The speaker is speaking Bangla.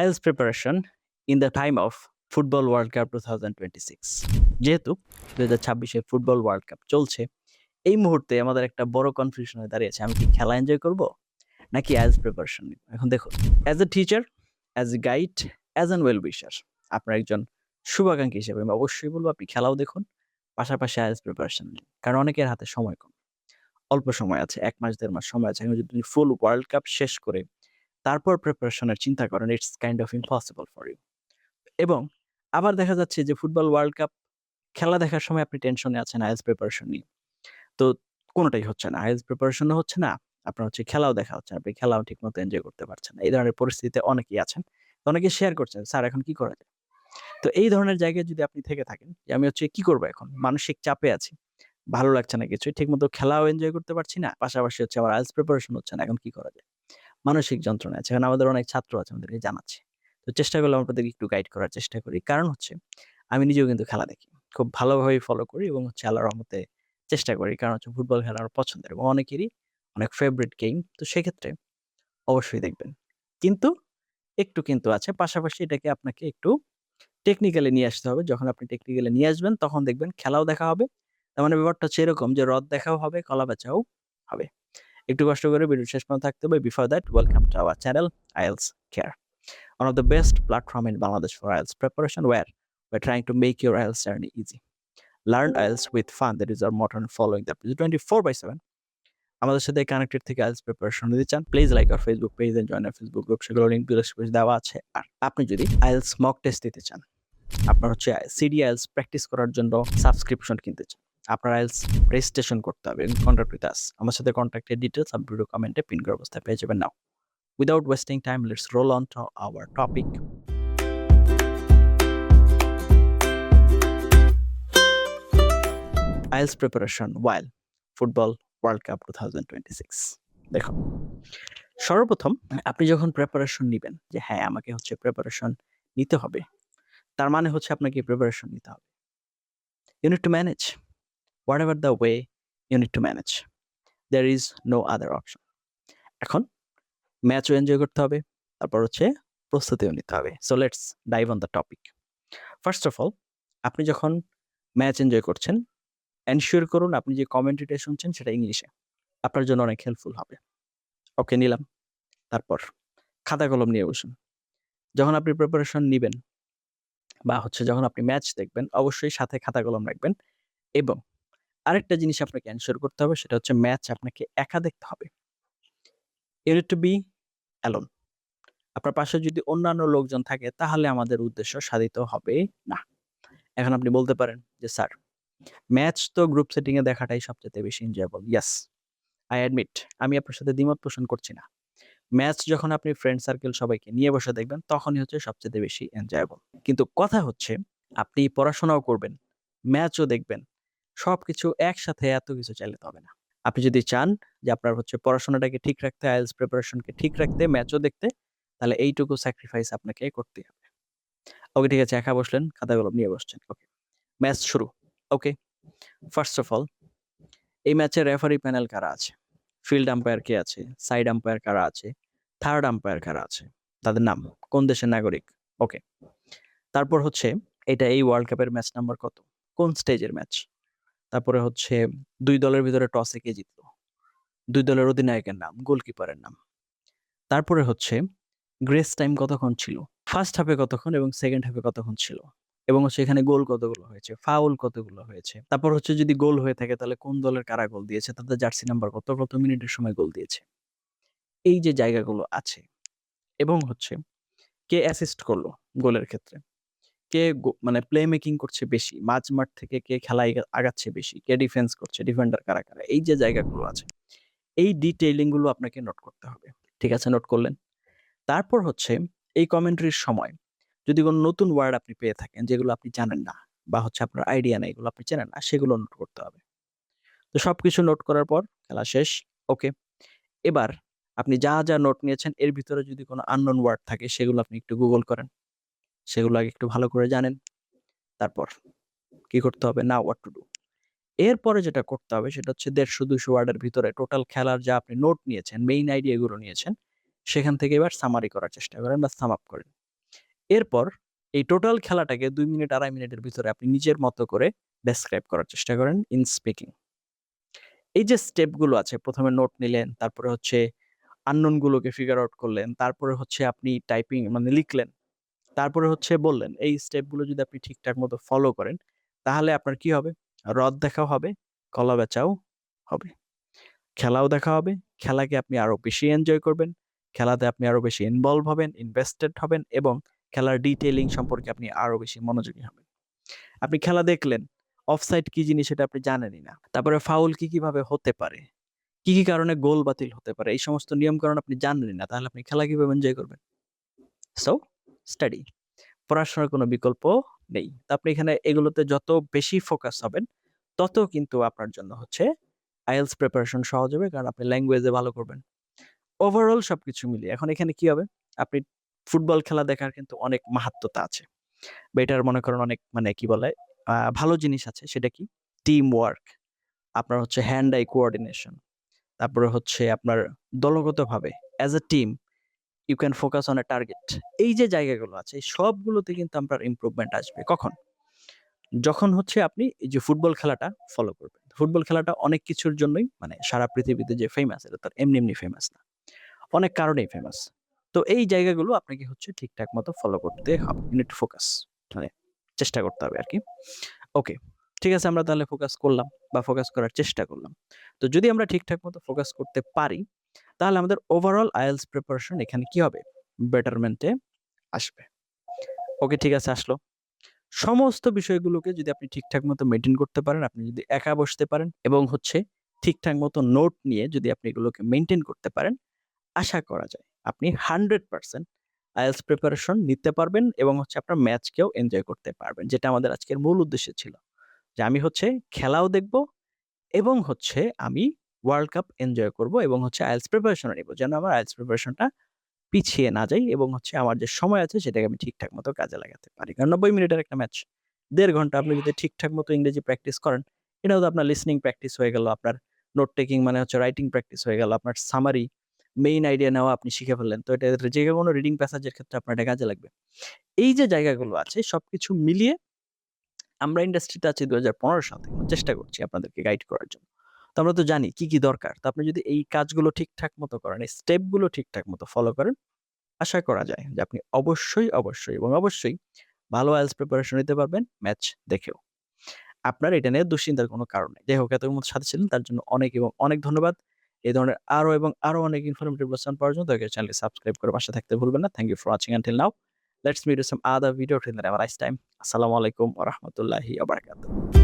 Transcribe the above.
IELTS preparation in the time of football world cup 2026 যেহেতু 2026 এ ফুটবল ওয়ার্ল্ড কাপ চলছে, এই মুহূর্তে আমাদের একটা বড় কনফিউশন হয়ে দাঁড়িয়েছে। আমি কি খেলা এনজয় করব? নাকি IELTS প্রিপারেশন নিব? এখন দেখুন, as a teacher, as a guide, as an well উইশার, আপনার একজন শুভাকাঙ্ক্ষী হিসেবে আমি অবশ্যই বলব আপনি খেলাও দেখুন, পাশাপাশি IELTS প্রিপারেশন নিন। কারণ অনেকের হাতে সময় কম। অল্প সময় আছে। ১ মাস ১.৫ মাস সময় আছে। এখন যদি ফুল ওয়ার্ল্ড কাপ শেষ করে তারপর প্রিপারেশন এর চিন্তা করেন, it's kind of impossible for you. এবং আবার দেখা যাচ্ছে যে ফুটবল ওয়ার্ল্ড কাপ খেলা দেখার সময় আপনি টেনশনে আছেন IELTS প্রিপারেশন নিয়ে। তো কোনটাই হচ্ছে না। IELTS প্রিপারেশন ও হচ্ছে না, আপনার হচ্ছে খেলাও দেখা হচ্ছে না। আপনি খেলাও ঠিকমতো এনজয় করতে পারছেন না। এই ধরনের পরিস্থিতিতে অনেকেই আছেন। তো অনেকে শেয়ার করছেন, "স্যার এখন কি করা যায়?" তো এই ধরনের জায়গায় যদি আপনি থেকে থাকেন যে আমি হচ্ছে কি করব এখন? মানসিক চাপে আছি। ভালো লাগছে না কিছুই। ঠিকমতো খেলাও এনজয় করতে পারছি না। পাশাপাশি হচ্ছে আমার IELTS প্রিপারেশন হচ্ছে না। এখন কি করা যায়? মানসিক যন্ত্রণায় আছে। এখন আমাদের অনেক ছাত্র আছে, আমাদেরকে জানাচ্ছি। তো চেষ্টা করলাম আপনাদেরকে একটু গাইড করার চেষ্টা করি। কারণ হচ্ছে আমি নিজেও কিন্তু খেলা দেখি। খুব ভালোভাবেই ফলো করি এবং হচ্ছে আল্লাহর রহমতে চেষ্টা করি। কারণ হচ্ছে ফুটবল খেলা আমার পছন্দের এবং অনেকেরই অনেক ফেভারিট গেম। তো সেক্ষেত্রে অবশ্যই দেখবেন। কিন্তু একটু কিন্তু আছে। পাশাপাশি এটাকে আপনাকে একটু টেকনিক্যালি নিয়ে আসতে হবে। যখন আপনি টেকনিক্যালি নিয়ে আসবেন তখন দেখবেন খেলাও দেখা হবে। তার মানে ব্যাপারটা হচ্ছে এরকম যে রদ দেখাও হবে, কলা বেচাও হবে। একটু কষ্ট করে ভিডিও শেষ পর্যন্ত থাকতে হবে। Before that, welcome to our channel, IELTS Care, one of the best platform in Bangladesh for IELTS preparation, where we're trying to make your IELTS journey easy. Learn IELTS with fun. That is our motto, and following that 24/7 আমাদের সাথে কানেক্টেড থেকে IELTS প্রিপারেশন নিতে চান, please like our Facebook page and join our Facebook group. সেগুলোর লিংক ডিসক্রিপশনে দেওয়া আছে। আর আপনি যদি IELTS মক টেস্ট দিতে চান, আপনার হচ্ছে সিডি IELTS প্র্যাকটিস করার জন্য সাবস্ক্রিপশন কিনতে চান, আপনার IELTS রেজিস্ট্রেশন করতে হবে এবং কন্টাক্ট উইথ আস। আমার সাথে কন্ট্যাক্টের ডিটেইলস আপনি ভিডিও কমেন্টে পিন করা অবস্থায় পেয়ে যাবেন নাও। Without wasting time, let's roll on to our topic. IELTS preparation while Football World Cup 2026. দেখুন, সর্বপ্রথম আপনি যখন প্রিপারেশন নিবেন যে হ্যাঁ, আমাকে হচ্ছে প্রিপারেশন নিতে হবে। তার মানে হচ্ছে আপনাকে প্রিপারেশন নিতে হবে। You need to manage. Whatever the way, you need to manage. There is no other option. এখন ম্যাচও এনজয় করতে হবে। তারপর হচ্ছে প্রস্তুতিও নিতে হবে। So let's dive on the topic. First of all, আপনি যখন ম্যাচ এনজয় করছেন, এনশিওর করুন আপনি যে কমেন্ট্রিটা শুনছেন সেটা ইংলিশে। আপনার জন্য অনেক হেল্পফুল হবে। ওকে, নিলাম। তারপর খাতা কলম নিয়ে বসুন। যখন আপনি প্রিপারেশন নিবেন বা হচ্ছে যখন আপনি ম্যাচ দেখবেন, অবশ্যই সাথে খাতা কলম রাখবেন এবং আরেকটা জিনিস আপনাকে এনশিওর করতে হবে সেটা হচ্ছে ম্যাচ আপনাকে একা দেখতে হবে। You need to be alone. আপনার পাশে যদি অন্যান্য লোকজন থাকে তাহলে আমাদের উদ্দেশ্য সাধিত হবে না। এখন আপনি বলতে পারেন যে, "স্যার, ম্যাচ তো গ্রুপ সেটিং এ দেখাটাই সবচাইতে বেশি এনজয়েবল।" ইয়েস, I admit, আমি আপনার সাথে দ্বিমত পোষণ করছি না। ম্যাচ যখন আপনি ফ্রেন্ড সার্কেল সবাইকে নিয়ে বসে দেখবেন তখনই হচ্ছে সবচাইতে বেশি এনজয়েবল। কিন্তু কথা হচ্ছে আপনি পড়াশোনাও করবেন, ম্যাচও দেখবেন। সবকিছু একসাথে এত কিছু চাইলে তো হবে না। আপনি যদি চান যে আপনার হচ্ছে পড়াশোনাটাকে ঠিক রাখতে, IELTS প্রিপারেশনকে ঠিক রাখতে, ম্যাচও দেখতে, তাহলে এইটুকু স্যাক্রিফাইস আপনাকে করতেই হবে। ওকে, ঠিক আছে, একা বসলেন, খাতা কলম নিয়ে বসছেন। ওকে, ম্যাচ শুরু। ওকে, ফার্স্ট অফ অল এই ম্যাচের রেফারি প্যানেল কারা আছে? ফিল্ড আম্পায়ার কে আছে? সাইড আম্পায়ার কারা আছে? থার্ড আম্পায়ার কারা আছে? তাদের নাম? কোন দেশের নাগরিক? ওকে। তারপর হচ্ছে এটা এই ওয়ার্ল্ড কাপের ম্যাচ নাম্বার কত? কোন স্টেজের ম্যাচ? তারপরে হচ্ছে ২ দলের ভিতরে টসে কে জিতলো? ২ দলের অধিনায়কের নাম, গোলকিপারের নাম। তারপরে হচ্ছে গ্রেস টাইম কতক্ষণ ছিল? ফার্স্ট হাফে কতক্ষণ এবং সেকেন্ড হাফে কতক্ষণ ছিল? এবং হচ্ছে এখানে গোল কতগুলো হয়েছে? ফাউল কতগুলো হয়েছে? তারপর হচ্ছে যদি গোল হয়ে থাকে তাহলে কোন দলের কারা গোল দিয়েছে? তাদের জার্সি নাম্বার কত, কত মিনিটের সময় গোল দিয়েছে? এই যে জায়গাগুলো আছে এবং হচ্ছে কে অ্যাসিস্ট করলো গোলের ক্ষেত্রে? কে মানে প্লে মেকিং করছে বেশি? মাঝমাঠ থেকে কে খেলায় আগাচ্ছে বেশি? কে ডিফেন্স করছে? ডিফেন্ডার কারা, কারা? এই যে জায়গাগুলো আছে, এই ডিটেইলিং গুলো আপনাকে নোট করতে হবে। ঠিক আছে, নোট করলেন। তারপর হচ্ছে এই কমেন্ট্রির সময় যদি কোনো নতুন ওয়ার্ড আপনি পেয়ে থাকেন যেগুলো আপনি জানেন না বা হচ্ছে আপনার আইডিয়া নাই, এগুলো আপনি চেনেন না, সেগুলো নোট করতে হবে। তো সবকিছু নোট করার পর খেলা শেষ। ওকে। এবার আপনি যা, যা নোট নিয়েছেন এর ভিতরে যদি কোনো আননোন ওয়ার্ড থাকে সেগুলো আপনি একটু গুগল করেন। সেগুলো আগে একটু ভালো করে জানেন। তারপর কি করতে হবে? Now what to do. এরপরে যেটা করতে হবে সেটা হচ্ছে ১৫০-২০০ ওয়ার্ডের ভিতরে টোটাল খেলার যা আপনি নোট নিয়েছেন, মেইন আইডিয়া গুলো নিয়েছেন, সেখান থেকে এবার সামারি করার চেষ্টা করেন বা সাম আপ করেন। এরপর এই টোটাল খেলাটাকে ২ মিনিট ২.৫ মিনিটের ভিতরে আপনি নিজের মতো করে ডেসক্রাইব করার চেষ্টা করেন ইন স্পিকিং। এই যে স্টেপগুলো আছে ১ম এ নোট নিলেন, তারপরে হচ্ছে আননোন গুলোকে ফিগার আউট করলেন, তারপরে হচ্ছে আপনি টাইপিং মানে লিখলেন, তারপরে হচ্ছে বললেন। এই স্টেপগুলো যদি আপনি ঠিকঠাক মতো ফলো করেন, তাহলে আপনার কি হবে? হ্রদ দেখাও হবে, কলা বেচাও হবে। খেলাও দেখা হবে। খেলাকে আপনি আরো বেশি এনজয় করবেন। খেলাতে আপনি আরো বেশি ইনভলভ হবেন, ইনভেস্টেড হবেন এবং খেলার ডিটেইলিং সম্পর্কে আপনি আরো বেশি মনোযোগী হবেন। আপনি খেলা দেখলেন, অফসাইড কি জিনিস সেটা আপনি জানেনই না। তারপরে ফাউল কিভাবে হতে পারে? কি কারণে গোল বাতিল হতে পারে? এই সমস্ত নিয়মকানুন আপনি জানেনই না। তাহলে আপনি খেলা কিভাবে এনজয় করবেন? So study. পড়াশোনার কোনো বিকল্প নেই। তো আপনি এখানে এগুলোতে যত বেশি ফোকাস হবেন, তত কিন্তু আপনার জন্য হচ্ছে IELTS প্রিপারেশন সহজ হবে। কারণ আপনি ল্যাঙ্গুয়েজে ভালো করবেন। ওভারঅল সবকিছু মিলিয়ে এখন এখানে কি হবে? আপনি ফুটবল খেলা দেখার কিন্তু অনেক মাহাত্ম্যতা আছে। বা এটার মনে করেন অনেক মানে কি বলে? ভালো জিনিস আছে। সেটা কি? টিম ওয়ার্ক, আপনার হচ্ছে হ্যান্ড আই কোঅর্ডিনেশন, তারপরে হচ্ছে আপনার দলগতভাবে as a team you can focus on a target. এই যে জায়গাগুলো আছে, এই সবগুলোতে কিন্তু আপনার ইমপ্রুভমেন্ট আসবে। কখন? যখন হচ্ছে আপনি এই যে ফুটবল খেলাটা ফলো করবেন। ফুটবল খেলাটা অনেক কিছুর জন্যই মানে সারা পৃথিবীতে যে ফেমাস এটা তো আর এমনি ফেমাস না। অনেক কারণেই ফেমাস। তো এই জায়গাগুলো আপনাকে হচ্ছে ঠিকঠাক মতো ফলো করতে হবে। You need to focus. মানে চেষ্টা করতে হবে আরকি। ওকে। ঠিক আছে আমরা তাহলে ফোকাস করলাম বা ফোকাস করার চেষ্টা করলাম। তো যদি আমরা ঠিকঠাক মতো ফোকাস করতে পারি, তাহলে আমাদের ওভারঅল IELTS প্রিপারেশন এখানে কি হবে? বেটারমেন্ট এ আসবে। ওকে ঠিক আছে আসলো। সমস্ত বিষয়গুলোকে যদি আপনি ঠিকঠাক মতো মেইনটেইন করতে পারেন, আপনি যদি একা বসতে পারেন এবং হচ্ছে ঠিকঠাক মতো নোট নিয়ে যদি আপনি এগুলোকে মেইনটেইন করতে পারেন, আশা করা যায় আপনি 100% IELTS প্রিপারেশন নিতে পারবেন এবং হচ্ছে আপনার ম্যাচকেও এনজয় করতে পারবেন। যেটা আমাদের আজকের মূল উদ্দেশ্য ছিল। যে আমি হচ্ছে খেলাও দেখব এবং হচ্ছে আমি ওয়ার্ল্ড কাপ এনজয় করব এবং হচ্ছে IELTS প্রিপারেশনও নিব। যেন আমার IELTS প্রিপারেশনটা পিছিয়ে না যাই এবং হচ্ছে আমার যে সময় আছে সেটাকে আমি ঠিকঠাক মতো কাজে লাগাতে পারি। কারণ ৯০ মিনিটের একটা ম্যাচ। ১.৫ ঘন্টা আপনি যদি ঠিকঠাক মতো ইংরেজি প্র্যাকটিস করেন, এটাও তো আপনার লিসনিং প্র্যাকটিস হয়ে গেল, আপনার নোট টেকিং মানে হচ্ছে রাইটিং প্র্যাকটিস হয়ে গেল, আপনার সামারি, মেইন আইডিয়া নেওয়া আপনি শিখে ফেললেন। তো এটা যেকোনো রিডিং প্যাসেজের ক্ষেত্রে আপনার এটা কাজে লাগবে। এই যে জায়গাগুলো আছে সবকিছু মিলিয়ে আমরা ইন্ডাস্ট্রিতে আছি ২০১৫ সাল থেকে। চেষ্টা করছি আপনাদেরকে গাইড করার জন্য। তো আমরা তো জানি কি দরকার। তো আপনি যদি এই কাজগুলো ঠিকঠাক মতো করেন, এই স্টেপ গুলো ঠিকঠাক মতো ফলো করেন, আশা করা যায় যে আপনি অবশ্যই এবং অবশ্যই ভালো IELTS প্রিপারেশন নিতে পারবেন ম্যাচ দেখেও। আপনার এটা নিয়ে দুশ্চিন্তার কোনো কারণ নেই। যাই হোক এতক্ষণ সাথে ছিলেন তার জন্য অনেক এবং অনেক ধন্যবাদ। এই ধরনের আরো এবং আরো অনেক ইনফরমেটিভ লেসন পাওয়ার জন্য দয়া করে চ্যানেলটি সাবস্ক্রাইব করে পাশে থাকতে ভুলবেন না। Thank you for watching until now. Let's meet with some other video till then have a nice time. আসসালামু আলাইকুম ওয়া রাহমাতুল্লাহি ওয়া বারাকাতুহু।